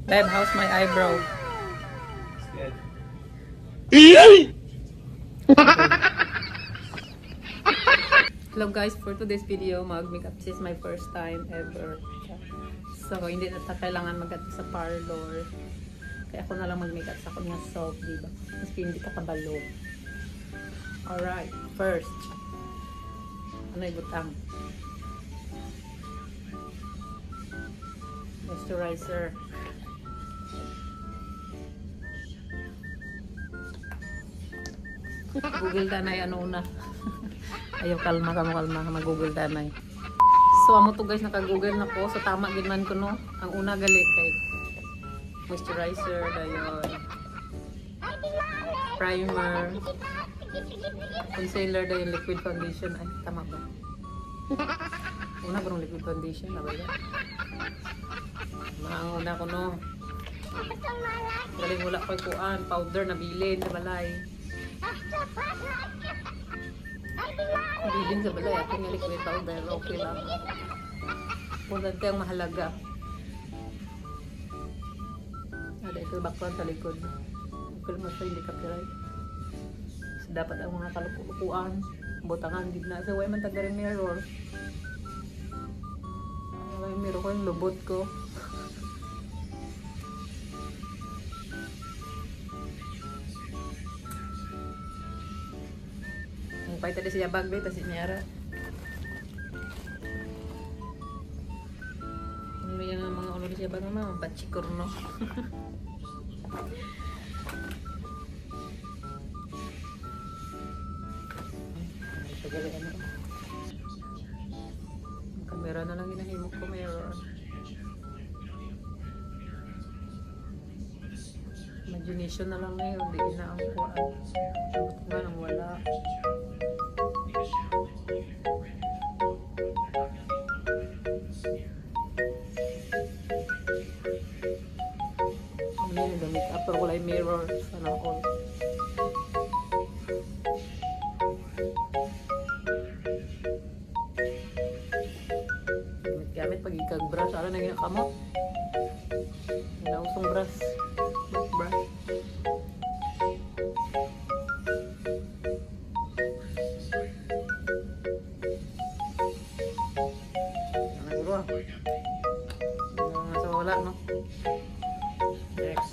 Babe, how's my eyebrow? It's Hello guys, for today's video, mag-makeup. This is my first time ever. So, hindi na kailangan mag-ato sa parlor. Kaya ako na lang mag-makeup sa kanya soap, diba? Mas hindi ka kabalo. Alright, first. Ano ibutang? Moisturizer. Google danay ano una. Ayaw kalma mag-google danay. So amo to guys, naka-google na ko. So tama gid man ko no. Ang una gali kay moisturizer dayon. Primer. Concealer dayon, liquid foundation. Ay tama ba? Una ko liquid foundation na ba yan? Ang una ko no. Galing wala ko kuan, powder na bilin sa balay. Bilin sa balay, aking nga liquid powder, okay lang. Punta yung mahalaga. Ada ito background sa likod. Okay lang sa hindi copyright. So, dapat ang mga kalupuan, butangan, di na. So, way man tagarin mirror. Yung mirror ko, yung lubot ko. Pahit tadi siya bag dito si Nyara. Ano yan ang mga ulo siya bag naman? Batchikor no? Kamera na lang ginahimok ko, mirror. Imagination na lang ngayon, di na ang kuhaan. Nga nang wala. Ano yun, gamit up pero wala yung mirror. Sana all. Gamit pag ikag-brush. Ano na ginakamot? Nausong brush. Brush. Nasa wala, no? Next.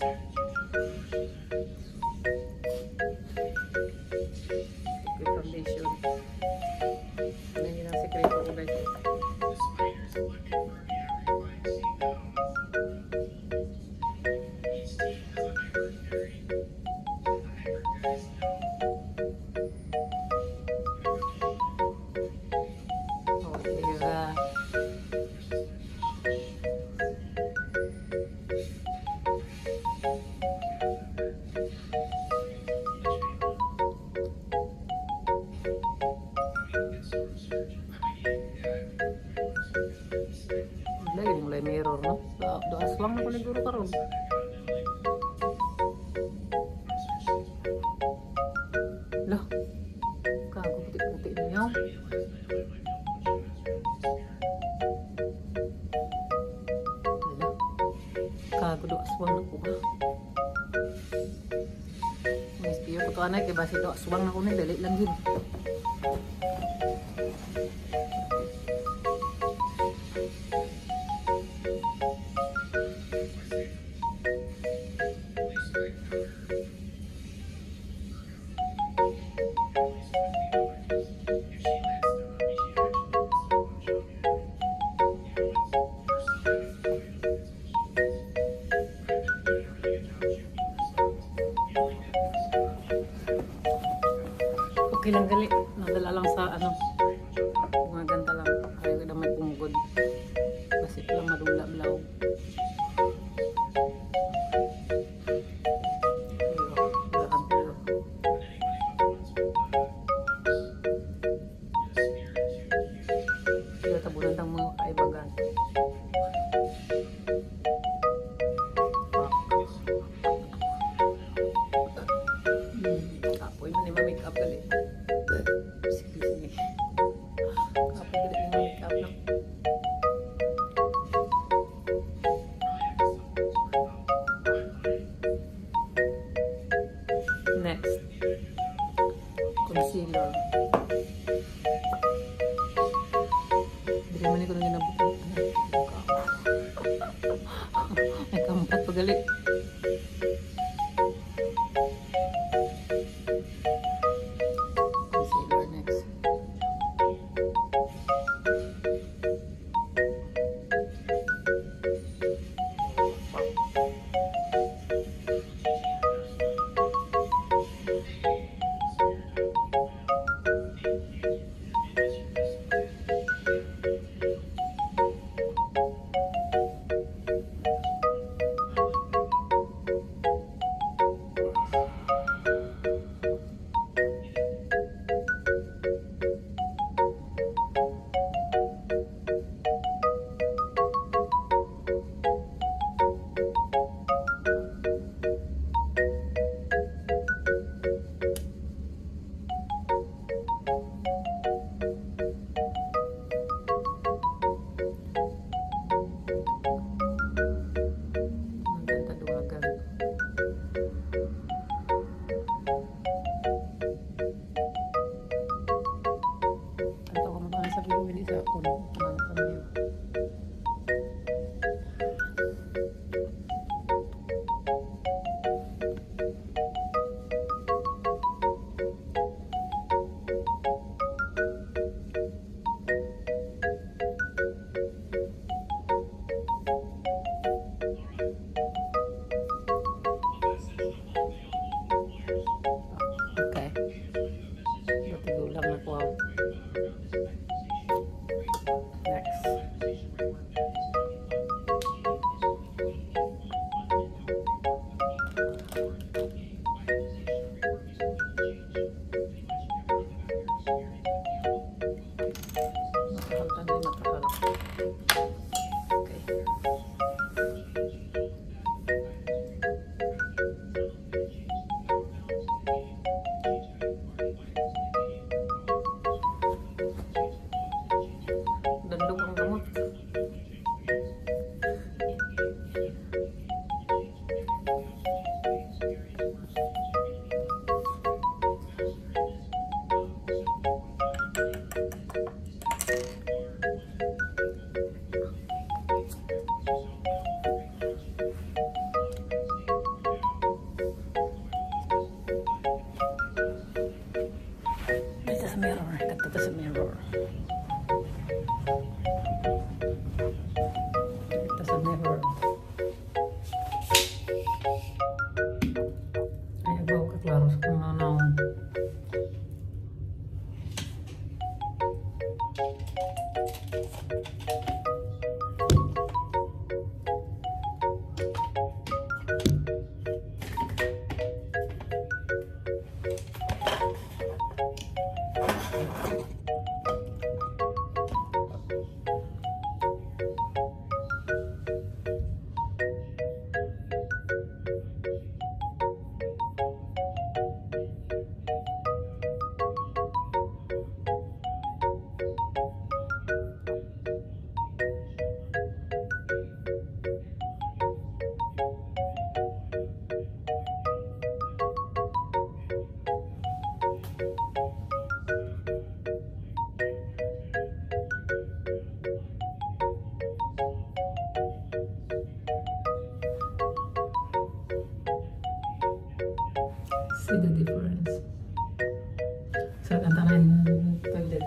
Liquid foundation. Ano yun ang sekreto ko, guys? Oh, diba? Lagi mulai mirror no. Do aswang na ko siguro karon. Loh. Kago puti-puti niyo. Loh. Kago do aswang na ko ba? Mas piyo ko to anay kay basi do aswang na ko ni dali lang gid. Okay lang gali. Nadala lang sa ano. Mga ganta lang. Ayaw ko na may pumugod. Kasi lang madula-blaw. Kaya tabunan ng mga kaibagan. Apoy man yung make-up gali. Sige. Madali. Concealer next. See the difference. So, tantanan tagdid.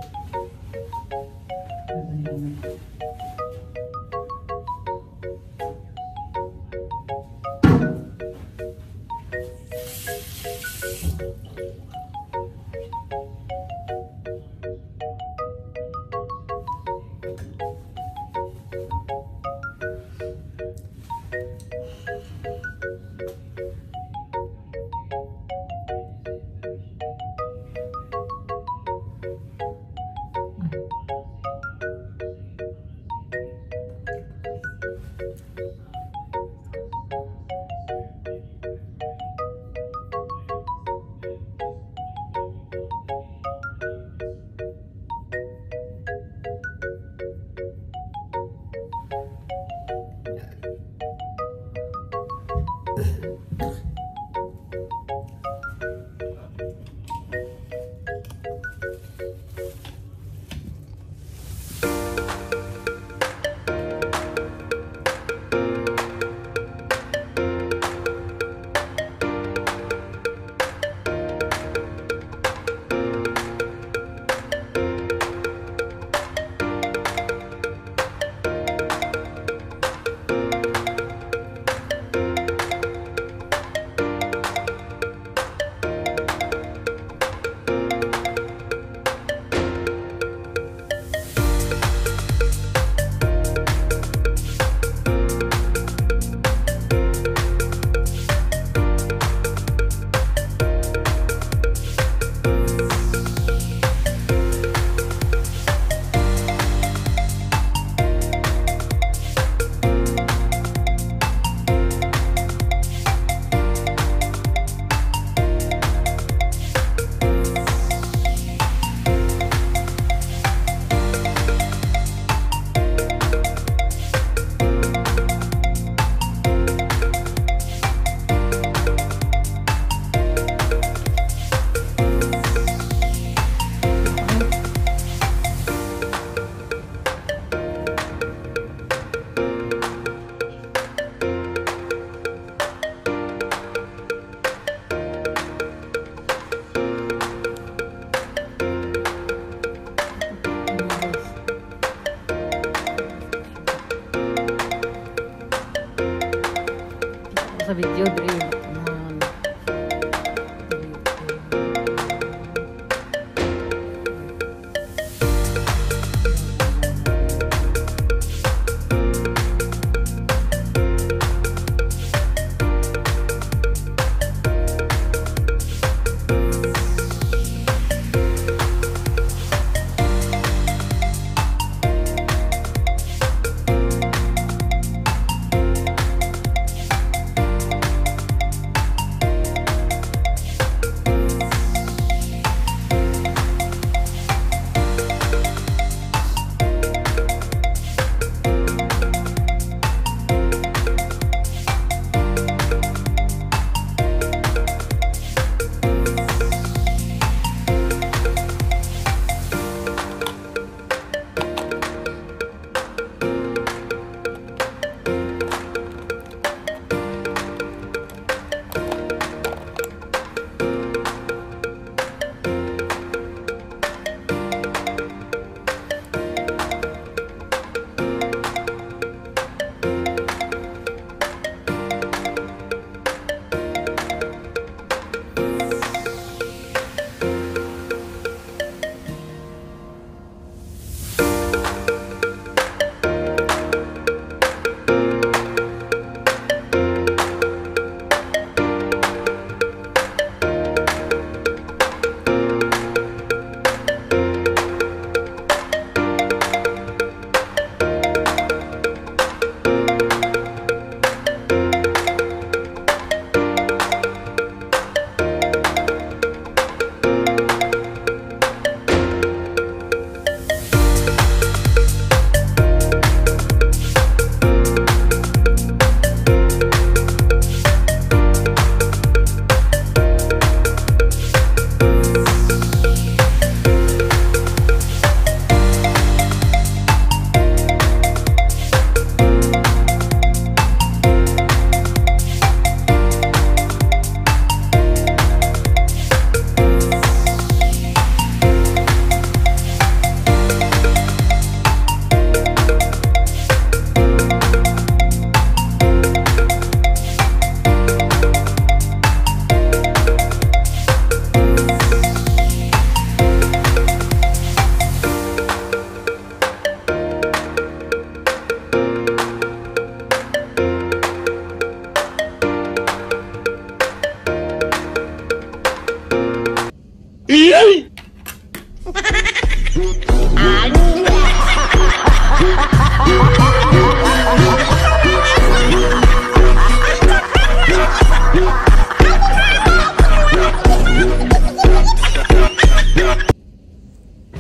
sa video, Dre.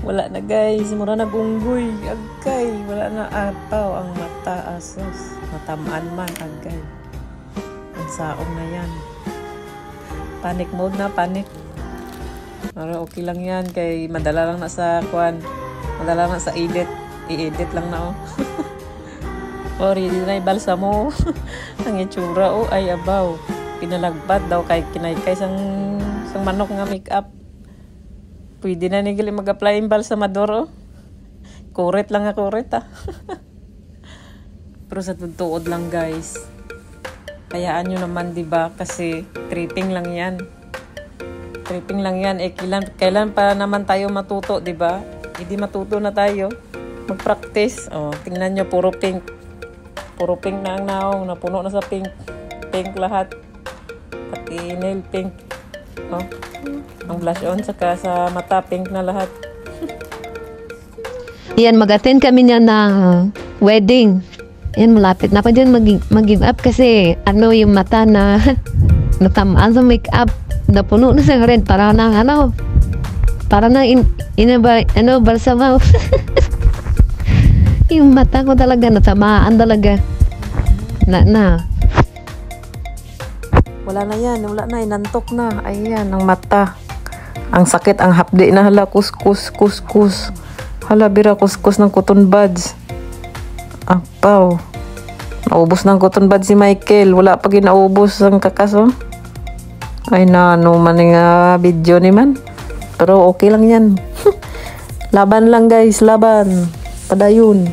Wala na guys, mura na gunggoy. Agkay, wala na apaw ang mata asos. Matamaan man, agkay. Ang saong na yan. Panic mode na, panic. Pero okay lang yan, kay madala lang na sa kwan. Madala lang na sa edit. I-edit lang na oh. Oh, ready na ibalsa mo. Ang itsura oh, ay abaw. Pinalagbat daw kay kinaykay sang manok nga make-up. Pwede na nigili mag-apply yung balsamador, oh. Kuret lang nga, kuret, ah. Pero sa tutuod lang, guys. Hayaan nyo naman, diba? Kasi tripping lang yan. Tripping lang yan. Eh, kailan pa naman tayo matuto, diba? Hindi matuto na tayo. Mag-practice. Oh, tingnan nyo, puro pink. Puro pink na ang naong. Napuno na sa pink. Pink lahat. Pati nail pink. Oh. Ang blush on saka sa mata pink na lahat. Yan, mag-attend kami niya ng wedding. Yan, malapit na ako dyan mag-give up kasi ano yung mata na natamaan sa make-up. Napuno na sa red para na balsamaw. Yung mata ko talaga natamaan talaga. Wala na yan, wala na, inantok na. Ayan, ang mata. Ang sakit, ang hapdi na, hala, kuskus. Hala, bira, kuskus ng cotton buds. Apaw. Naubos ng cotton buds si Michael. Wala pa ginaubos ang kakaso. Ay na, ano man nga video ni man. Pero okay lang yan. Laban lang guys, laban. Padayon.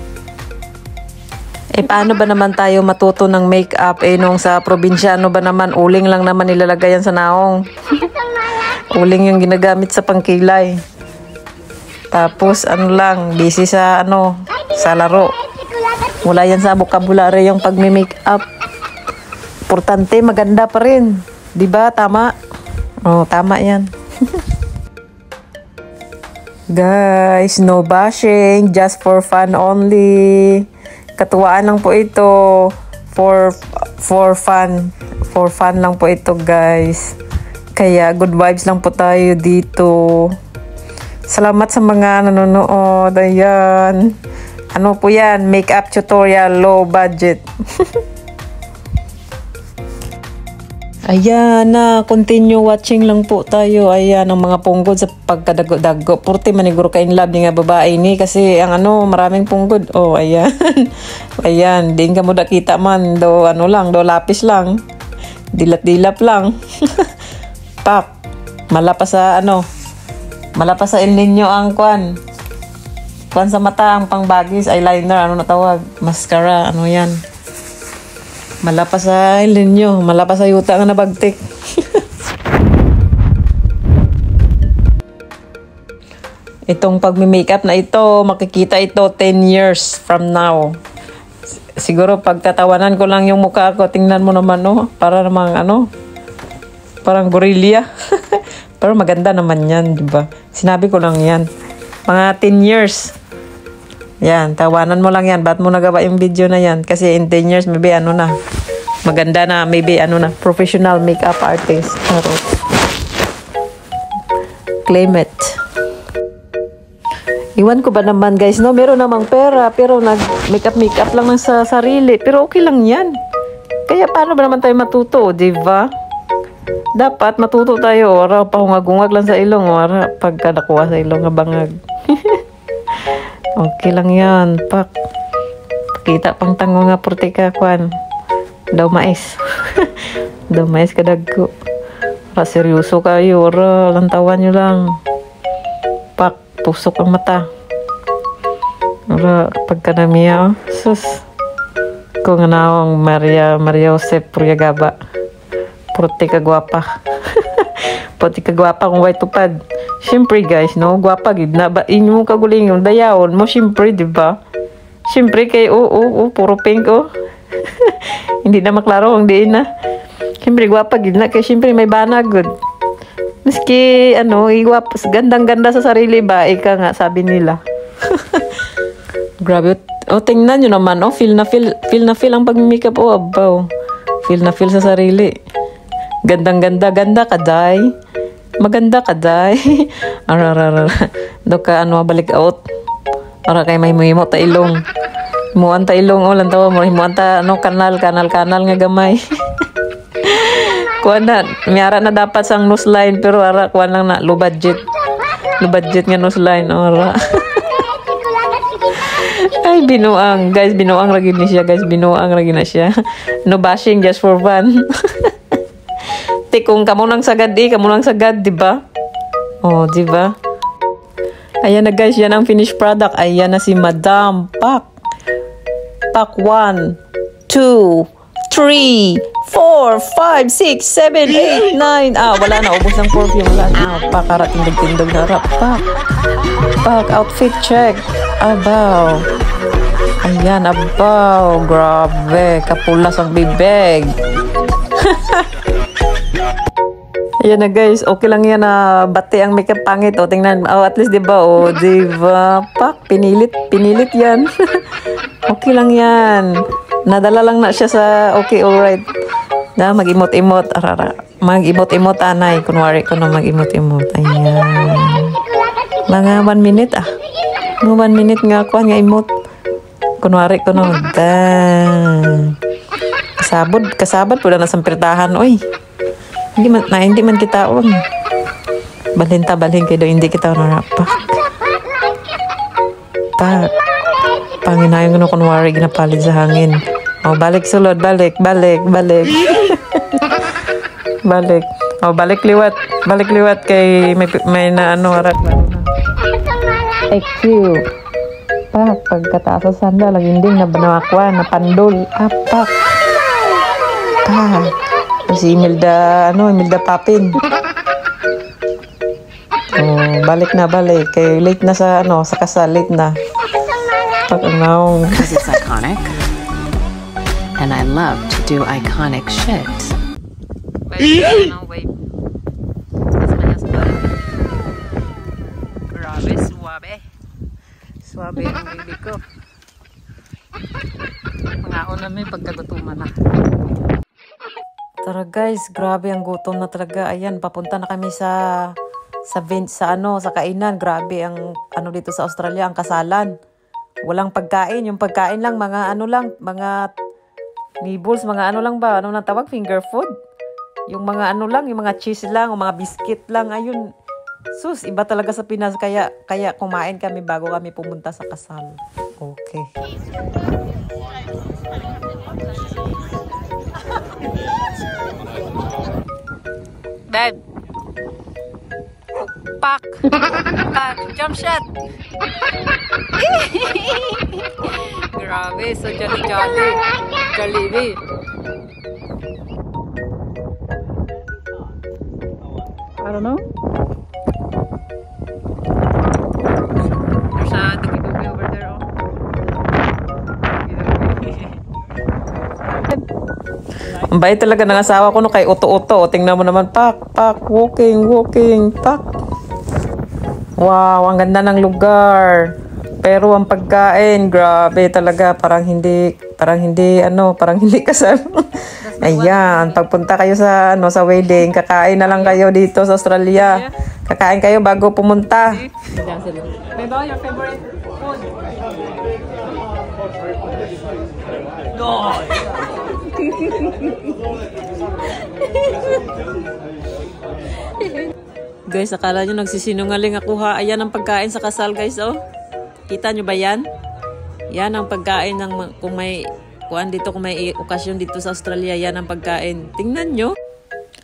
Eh, paano ba naman tayo matuto ng makeup? Eh, nung sa probinsya, ano ba naman, uling lang naman nilalagay yan sa naong. Uling yung ginagamit sa pangkilay. Tapos, ano lang, busy sa, sa laro. Wala yan sa vocabulary yung pagme-makeup. Importante, maganda pa rin. Diba? Tama? Oh, tama yan. Guys, no bashing. Just for fun only. Katuwaan lang po ito. For fun. For fun lang po ito, guys. Kaya, good vibes lang po tayo dito. Salamat sa mga nanonood. Ayan. Ano po yan? Makeup tutorial, low budget. Ayan na, continue watching lang po tayo. Ayan, ang mga punggod sa pagkadago-dago. Purti maniguro ka in love ni nga babae ni. Kasi ang maraming punggod. Oh, ayan. Ayan, di ka mo nakita man. Do lapis lang. Dilat-dilap lang. Pak. Malapas sa Malapas sa El Nino ang kwan sa mata, ang pangbagis, eyeliner, na tawag? Mascara, yan? Malapas sa El Nino, malapas sa yuta nga nabagtik. Itong pagmi-makeup na ito, makikita ito 10 years from now. Siguro pagtatawanan ko lang yung mukha ko, tingnan mo naman, para namang parang gorilla. Pero maganda naman yan, diba? Sinabi ko lang yan. Mga 10 years. Yan, tawanan mo lang yan. Ba't mo nagawa yung video na yan? Kasi in 10 years, maybe maganda na, maybe professional makeup artist. Claim it. Iwan ko ba naman, guys, meron namang pera, pero nag-makeup lang sa sarili. Pero okay lang yan. Kaya paano ba naman tayo matuto, diba? Dapat matuto tayo, pahungag-ungag lang sa ilong, pagka nakuha sa ilong, bangag. Okay lang yan, pak. Pakita pang tango nga purti ka, kwan. Daw mais. Daw mais kadagko. Seryoso kayo, lantawan nyo lang. Pak, tusok ang mata. Pagka namiya, sus. Kung nawang Maria Josep Puriagaba. Purti ka gwapa. Purti ka gwapa kung white tupad. Siyempre, guys, gwapa gid na ba inyo kaguling yung dayawon mo, siyempre, di ba? Siyempre kay puro pink Hindi na maklaro kung diin na. Siyempre gwapa gid na kay siyempre may banag good. Miski igwap, gandang-ganda sa sarili ba, ika nga sabi nila. Grabe. Tingnan nyo naman, feel na feel ang pag-makeup, abaw. Feel na feel sa sarili. Gandang-ganda, ganda ka, day. Maganda ka, day. Do ka, balik out. Para kay may muhimo ta ilong. Himuan ta ilong, lantawa mo. Himuan ta, kanal nga gamay. Kuha na, miyara na dapat sang nose line, pero kuha lang na, low budget. Low budget nga nose line, Ay, binuang. Guys, binuang lagi ni siya, guys. Binuang lagi na siya. No bashing, just for fun. Kung kamo nang sagad di ba? Oh, di ba? Ayan na, guys, yan ang finished product. Ayan na si Madam Pak. Pak 1, 2, 3, 4, 5, 6, 7, 8, 9. Wala na, ubos ng perfume. Wala na. Pak, tindog na harap. Pak, outfit check. Abaw. Ayan, abaw. Grabe, kapulas ang bibig. Ayan na, guys, okay lang yan na bati ang makeup pangit. Tingnan, at least diba, diba, pak, pinilit yan. Okay lang yan. Nadala lang na siya sa okay, alright. Mag-imot-imot, mag-imot-imot, anay. Kunwari ko na mag-imot-imot. Ayan. Mga 1 minute, Mga 1 minute nga ako, nga imot. Kunwari ko na, kasabot po na sampirtahan, Hindi man kita balhin kayo, hindi kita narapak. Panginayong kunwari ginapalid sa hangin. Balik sulod, balik. Balik. Balik liwat kay may na harap. EQ. pak. Pagkataas sa sanda, laginding na banawakwa, na pandol. Pak. Si Imelda, Imelda Papin. Oh, balik. Kay late na sa, sa kasal, late na. Pak, Because it's iconic. And I love to do iconic shit. Grabe, suwabe ang bibig ko. Pangaon na may pagkagutuman na. Tara guys, grabe ang gutom na talaga. Ayan, papunta na kami sa kainan. Grabe ang dito sa Australia, ang kasalan. Walang pagkain, yung pagkain lang mga mga nibbles, mga lang ba? Ano nang tawag? Finger food. Yung mga yung mga cheese lang, o mga biscuit lang. Ayun. Sus, iba talaga sa Pinas, kaya kumain kami bago kami pumunta sa kasal. Okay. Babe. Pak. Jump shot. Grabe, so jolly. Jollibee. I don't know. There's a dugi-dugi over there, oh. Ang bait talaga ng asawa ko, kay uto-uto. Tingnan mo naman, pak, walking, pak. Wow, ang ganda ng lugar. Pero ang pagkain, grabe talaga, parang hindi kasal. Ayan, pagpunta kayo sa wedding, kakain na lang kayo dito sa Australia. Kakain kayo bago pumunta. Beba, your favorite food? Guys, akala nyo nagsisinungaling ako ha. Ayan ang pagkain sa kasal guys, oh. Kita nyo ba yan? Yan ang pagkain ng kung may okasyon dito sa Australia, yan ang pagkain. Tingnan nyo.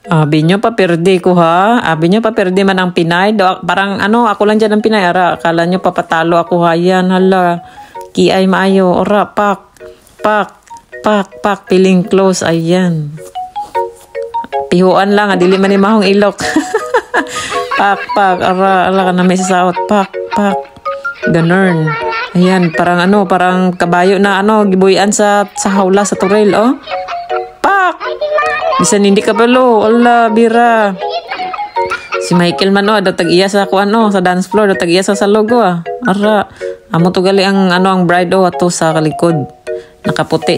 Abi nyo pa perde ko ha. Abi nyo pa perde man ang Pinay. Parang ako lang dyan ang Pinay. Ara, akala nyo papatalo ako ha. Yan, hala. Kiay maayo. Ora, pak. Piling close. Ayan. Pihuan lang. Dili man ni mahong ilok. Pak. Ala ka na may sasaot. Pak. Ganun. Ayan, parang kabayo na gibuyan sa hawla sa turel, oh. Pak! Bisan hindi ka palo. Ala, bira. Si Michael man, daw tag-iya sa sa dance floor, daw tag-iya sa logo, ah. Ara, amo to gali ang bride, ato sa kalikod. Nakaputi.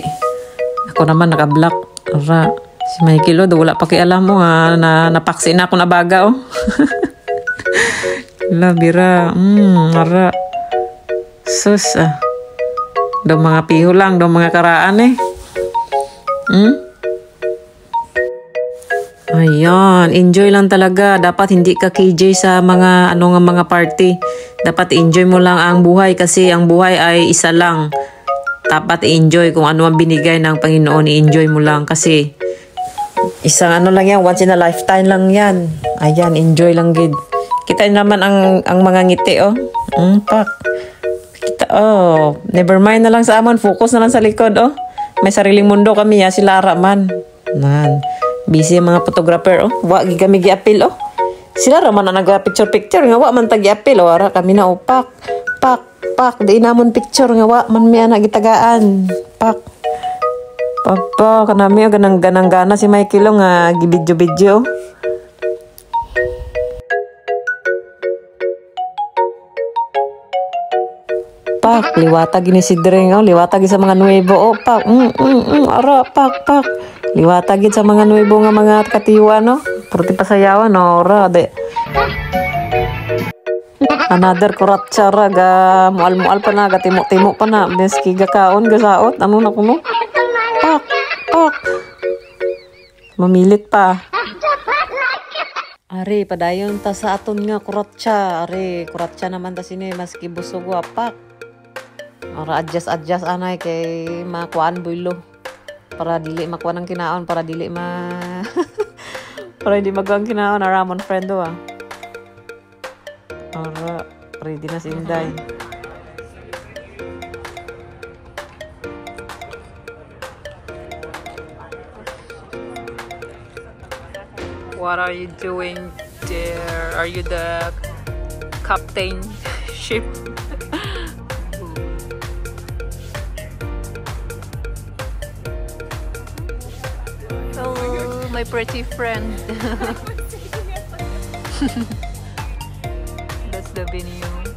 Ako naman naka-black. Ara, si Michael, daw wala pa alam mo, na napaksi na ako na baga, oh. Ala, bira. Ara. Sus, daw mga piho lang, daw mga karaan eh. Ayan, enjoy lang talaga. Dapat hindi ka KJ sa mga mga party. Dapat enjoy mo lang ang buhay kasi ang buhay ay isa lang. Dapat enjoy kung ano ang binigay ng Panginoon, i-enjoy mo lang kasi isang lang yan, once in a lifetime lang yan. Ayan, enjoy lang gid. Kita naman ang mga ngiti, oh. Pak. Oh, never mind na lang sa amon. Focus na lang sa likod, oh. May sariling mundo kami, ya. Si Lara man. Busy ang mga photographer, oh. Wag kami gi-appeal, oh. Si Lara man na nag-picture-picture. Nga, wa man tagi-appeal, oh. Ara kami na, oh. Pak. Di namon picture. Nga, wa man may anak gitagaan. Pak. Papa, kanami, oh. Ganang-gana si Michael, oh. Nga, gi-video-video, oh. Pak, liwatag ini si Dreng, oh. Liwatag sa mga nuevo, oh. Pak, ara, pak. Liwatag sa mga nuevo nga mga katiwa, no. Purti pasayawan, no. Ora, de. Another kuratsyara, ga mual-mual pa na, ga timo-timo pa na. Beski ga kaon, ga saot, ano na kuno. Pak. Mamilit pa. Ari, padayon ta sa aton nga kuratsa. Ari, kuratsa naman ta sini, maski busog wa, pak. Ora adjust anay kay makuan builo para dili makuan ang kinaon, para dili para hindi magaang kinaon. Ramon friend do, ah. Ora ready na si Inday. What are you doing there? Are you the captain ship? Hello, my pretty friend. That's the venue.